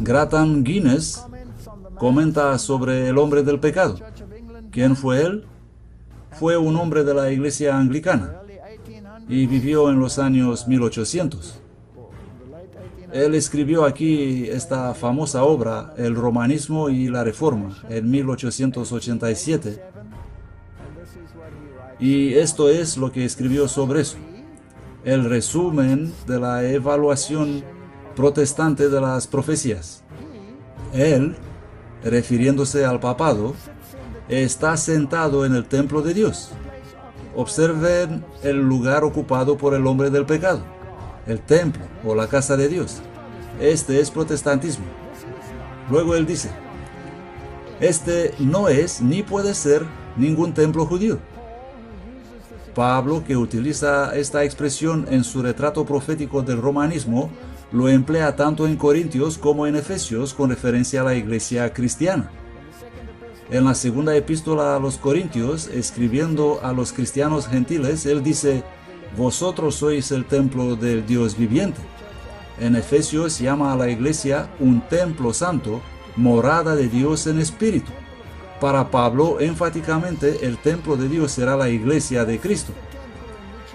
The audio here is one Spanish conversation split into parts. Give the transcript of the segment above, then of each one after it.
Graham Guinness comenta sobre el hombre del pecado. ¿Quién fue él? Fue un hombre de la iglesia anglicana y vivió en los años 1800. Él escribió aquí esta famosa obra, El Romanismo y la Reforma, en 1887. Y esto es lo que escribió sobre eso. El resumen de la evaluación protestante de las profecías. Él, refiriéndose al papado, está sentado en el templo de Dios. Observen el lugar ocupado por el hombre del pecado, el templo o la casa de Dios. Este es protestantismo. Luego él dice, este no es ni puede ser ningún templo judío. Pablo, que utiliza esta expresión en su retrato profético del romanismo, lo emplea tanto en Corintios como en Efesios con referencia a la iglesia cristiana. En la segunda epístola a los Corintios, escribiendo a los cristianos gentiles, él dice, vosotros sois el templo del Dios viviente. En Efesios llama a la iglesia un templo santo, morada de Dios en espíritu. Para Pablo, enfáticamente, el templo de Dios será la iglesia de Cristo.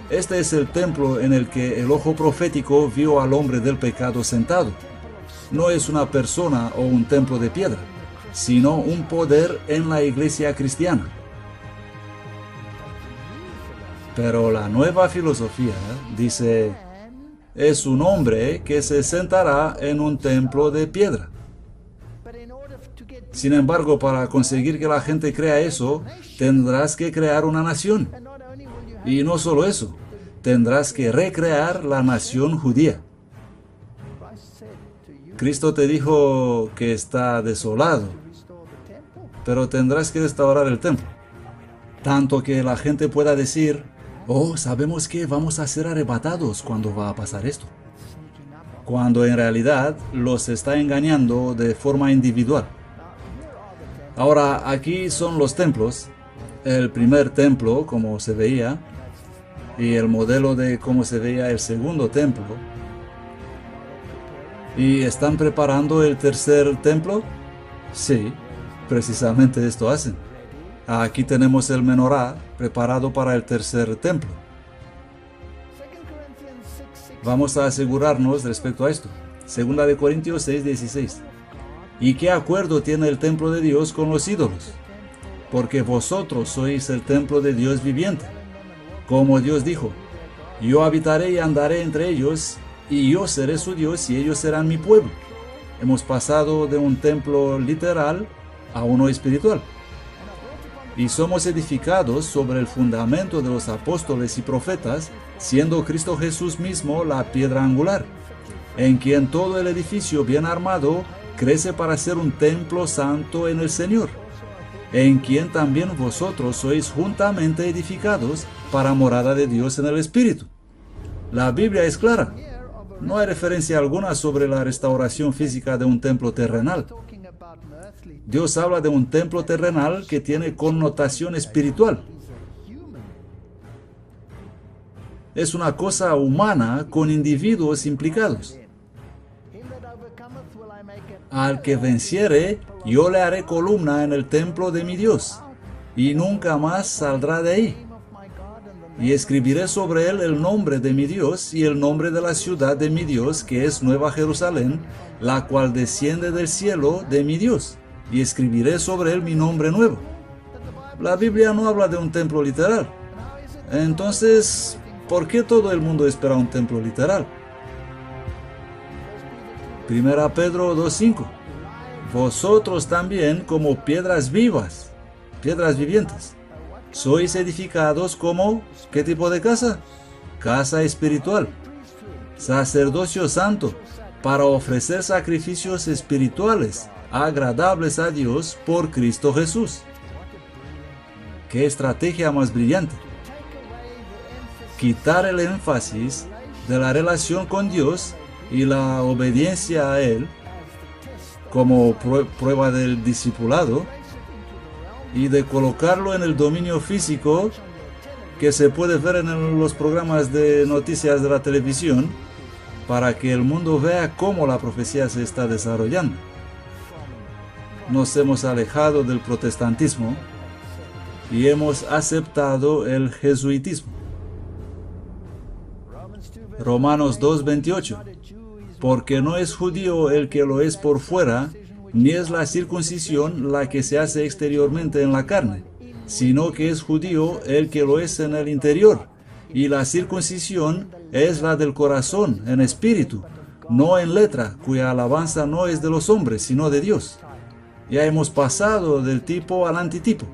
Este es el templo en el que el ojo profético vio al hombre del pecado sentado. No es una persona o un templo de piedra, sino un poder en la iglesia cristiana. Pero la nueva filosofía dice, es un hombre que se sentará en un templo de piedra. Sin embargo, para conseguir que la gente crea eso, tendrás que crear una nación. Y no solo eso, tendrás que recrear la nación judía. Cristo te dijo que está desolado, pero tendrás que restaurar el templo. Tanto que la gente pueda decir, oh, sabemos que vamos a ser arrebatados cuando va a pasar esto. Cuando en realidad los está engañando de forma individual. Ahora, aquí son los templos. El primer templo, como se veía, y el modelo de cómo se veía el segundo templo. ¿Y están preparando el tercer templo? Sí, precisamente esto hacen. Aquí tenemos el menorá preparado para el tercer templo. Vamos a asegurarnos respecto a esto. Segunda de Corintios 6:16. ¿Y qué acuerdo tiene el templo de Dios con los ídolos? Porque vosotros sois el templo de Dios viviente. Como Dios dijo, yo habitaré y andaré entre ellos, y yo seré su Dios y ellos serán mi pueblo. Hemos pasado de un templo literal a uno espiritual. Y somos edificados sobre el fundamento de los apóstoles y profetas, siendo Cristo Jesús mismo la piedra angular, en quien todo el edificio bien armado crece para ser un templo santo en el Señor, en quien también vosotros sois juntamente edificados para morada de Dios en el Espíritu. La Biblia es clara. No hay referencia alguna sobre la restauración física de un templo terrenal. Dios habla de un templo terrenal que tiene connotación espiritual. Es una cosa humana con individuos implicados. Al que venciere, yo le haré columna en el templo de mi Dios, y nunca más saldrá de ahí. Y escribiré sobre él el nombre de mi Dios y el nombre de la ciudad de mi Dios, que es Nueva Jerusalén, la cual desciende del cielo de mi Dios, y escribiré sobre él mi nombre nuevo. La Biblia no habla de un templo literal. Entonces, ¿por qué todo el mundo espera un templo literal? Primera Pedro 2:5. Vosotros también como piedras vivas, piedras vivientes, sois edificados como, ¿qué tipo de casa? Casa espiritual, sacerdocio santo, para ofrecer sacrificios espirituales, agradables a Dios por Cristo Jesús. ¿Qué estrategia más brillante? Quitar el énfasis de la relación con Dios y la obediencia a Él como prueba del discipulado, y de colocarlo en el dominio físico que se puede ver en los programas de noticias de la televisión, para que el mundo vea cómo la profecía se está desarrollando. Nos hemos alejado del protestantismo y hemos aceptado el jesuitismo. Romanos 2:28. Porque no es judío el que lo es por fuera, ni es la circuncisión la que se hace exteriormente en la carne, sino que es judío el que lo es en el interior, y la circuncisión es la del corazón, en espíritu, no en letra, cuya alabanza no es de los hombres, sino de Dios. Ya hemos pasado del tipo al antitipo.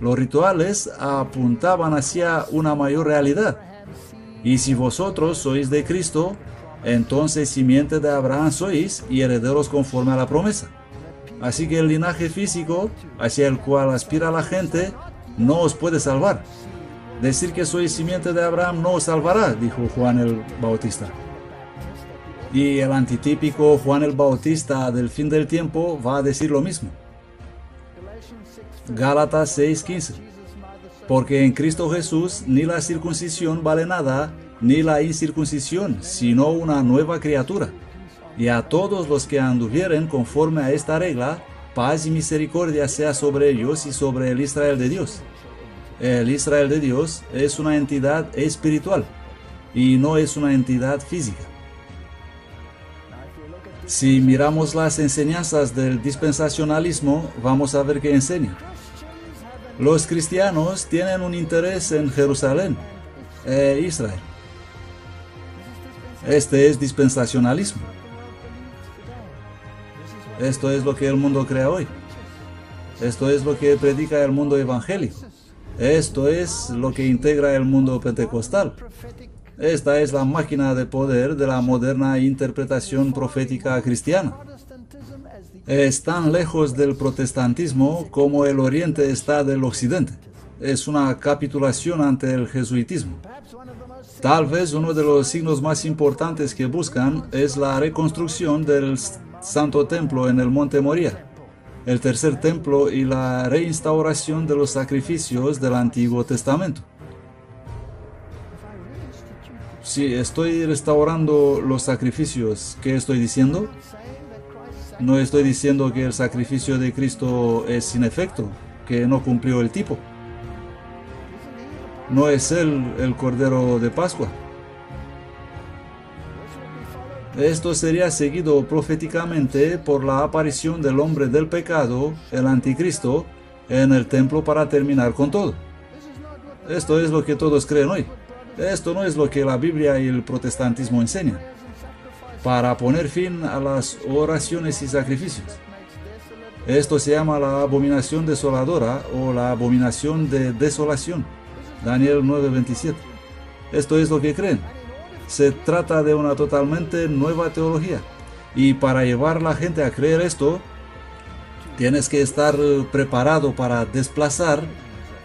Los rituales apuntaban hacia una mayor realidad. Y si vosotros sois de Cristo, entonces simiente de Abraham sois y herederos conforme a la promesa. Así que el linaje físico hacia el cual aspira la gente no os puede salvar. Decir que sois simiente de Abraham no os salvará, dijo Juan el Bautista. Y el antitípico Juan el Bautista del fin del tiempo va a decir lo mismo. Gálatas 6:15. Porque en Cristo Jesús ni la circuncisión vale nada, ni la incircuncisión, sino una nueva criatura. Y a todos los que anduvieren conforme a esta regla, paz y misericordia sea sobre ellos y sobre el Israel de Dios. El Israel de Dios es una entidad espiritual y no es una entidad física. Si miramos las enseñanzas del dispensacionalismo, vamos a ver qué enseña. Los cristianos tienen un interés en Jerusalén e Israel. Este es dispensacionalismo. Esto es lo que el mundo crea hoy. Esto es lo que predica el mundo evangélico. Esto es lo que integra el mundo pentecostal. Esta es la máquina de poder de la moderna interpretación profética cristiana. Es tan lejos del protestantismo como el oriente está del occidente. Es una capitulación ante el jesuitismo. Tal vez uno de los signos más importantes que buscan es la reconstrucción del Santo Templo en el Monte Moria, el tercer templo y la reinstauración de los sacrificios del Antiguo Testamento. Si estoy restaurando los sacrificios, ¿qué estoy diciendo? No estoy diciendo que el sacrificio de Cristo es sin efecto, que no cumplió el tipo. No es Él el Cordero de Pascua. Esto sería seguido proféticamente por la aparición del hombre del pecado, el anticristo, en el templo para terminar con todo. Esto es lo que todos creen hoy. Esto no es lo que la Biblia y el protestantismo enseñan. Para poner fin a las oraciones y sacrificios. Esto se llama la abominación desoladora o la abominación de desolación. Daniel 9:27. Esto es lo que creen. Se trata de una totalmente nueva teología. Y para llevar a la gente a creer esto, tienes que estar preparado para desplazar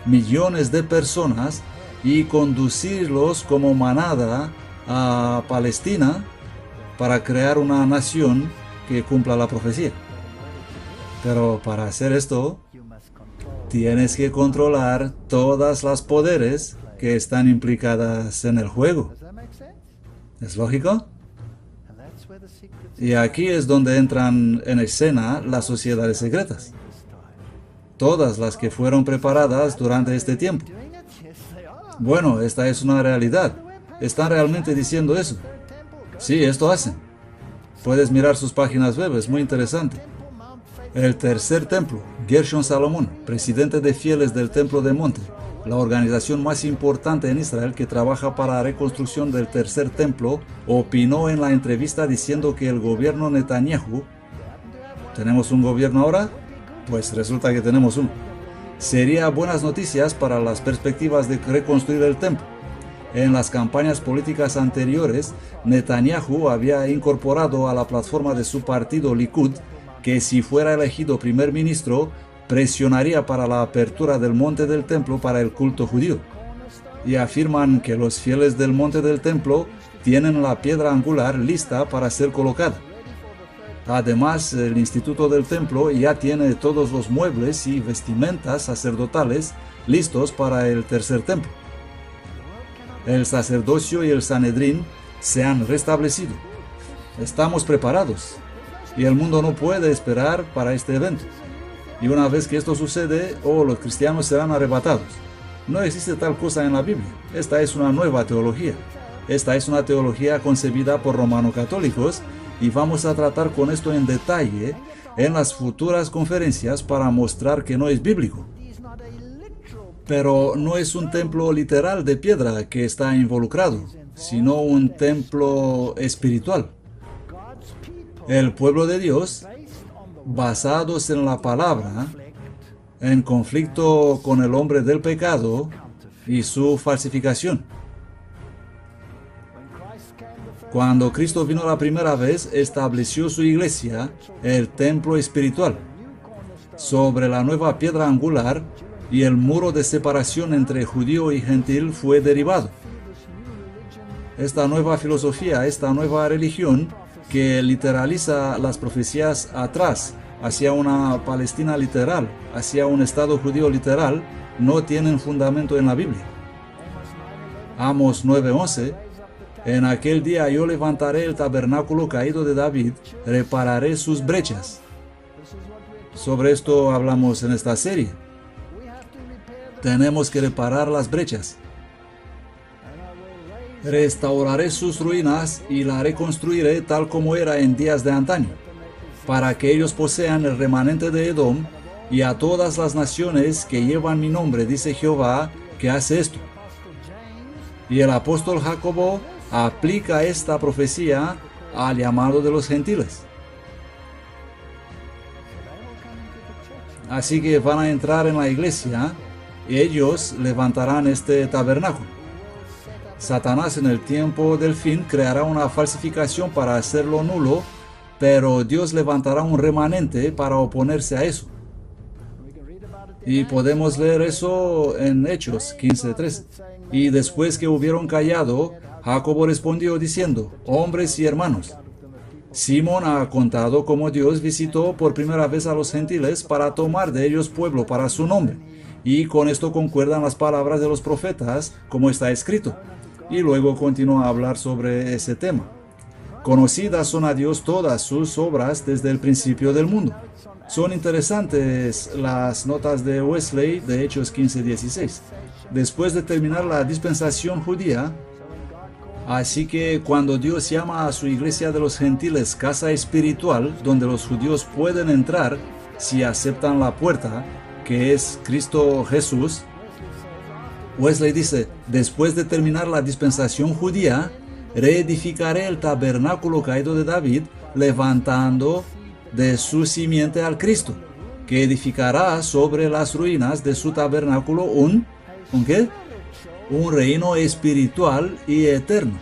millones de personas y conducirlos como manada a Palestina para crear una nación que cumpla la profecía. Pero para hacer esto, tienes que controlar todas las poderes que están implicadas en el juego. ¿Es lógico? Y aquí es donde entran en escena las sociedades secretas. Todas las que fueron preparadas durante este tiempo. Bueno, esta es una realidad. Están realmente diciendo eso. Sí, esto hacen. Puedes mirar sus páginas web, es muy interesante. El tercer templo, Gershon Salomón, presidente de fieles del Templo de Monte, la organización más importante en Israel que trabaja para la reconstrucción del tercer templo, opinó en la entrevista diciendo que el gobierno Netanyahu, ¿tenemos un gobierno ahora? Pues resulta que tenemos uno. Sería buenas noticias para las perspectivas de reconstruir el templo. En las campañas políticas anteriores, Netanyahu había incorporado a la plataforma de su partido Likud que si fuera elegido primer ministro, presionaría para la apertura del monte del templo para el culto judío. Y afirman que los fieles del monte del templo tienen la piedra angular lista para ser colocada. Además, el instituto del templo ya tiene todos los muebles y vestimentas sacerdotales listos para el tercer templo. El sacerdocio y el Sanedrín se han restablecido. Estamos preparados y el mundo no puede esperar para este evento. Y una vez que esto sucede, los cristianos serán arrebatados. No existe tal cosa en la Biblia. Esta es una nueva teología. Esta es una teología concebida por romano-católicos y vamos a tratar con esto en detalle en las futuras conferencias para mostrar que no es bíblico. Pero no es un templo literal de piedra que está involucrado, sino un templo espiritual. El pueblo de Dios, basados en la palabra, en conflicto con el hombre del pecado y su falsificación. Cuando Cristo vino la primera vez, estableció su iglesia, el templo espiritual, sobre la nueva piedra angular, y el muro de separación entre judío y gentil fue derribado. Esta nueva filosofía, esta nueva religión, que literaliza las profecías atrás, hacia una Palestina literal, hacia un Estado judío literal, no tienen fundamento en la Biblia. Amos 9:11: en aquel día yo levantaré el tabernáculo caído de David, repararé sus brechas. Sobre esto hablamos en esta serie. Tenemos que reparar las brechas. Restauraré sus ruinas y la reconstruiré tal como era en días de antaño, para que ellos posean el remanente de Edom y a todas las naciones que llevan mi nombre, dice Jehová, que hace esto. Y el apóstol Jacobo aplica esta profecía al llamado de los gentiles. Así que van a entrar en la iglesia y ellos levantarán este tabernáculo. Satanás en el tiempo del fin creará una falsificación para hacerlo nulo, pero Dios levantará un remanente para oponerse a eso. Y podemos leer eso en Hechos 15:13. Y después que hubieron callado, Jacobo respondió diciendo: hombres y hermanos, Simón ha contado cómo Dios visitó por primera vez a los gentiles para tomar de ellos pueblo para su nombre. Y con esto concuerdan las palabras de los profetas, como está escrito. Y luego continúa a hablar sobre ese tema. Conocidas son a Dios todas sus obras desde el principio del mundo. Son interesantes las notas de Wesley de Hechos 15:16. Después de terminar la dispensación judía, así que cuando Dios llama a su iglesia de los gentiles casa espiritual, donde los judíos pueden entrar si aceptan la puerta, que es Cristo Jesús, Wesley dice: después de terminar la dispensación judía, reedificaré el tabernáculo caído de David, levantando de su simiente al Cristo, que edificará sobre las ruinas de su tabernáculo ¿un qué? Un reino espiritual y eterno.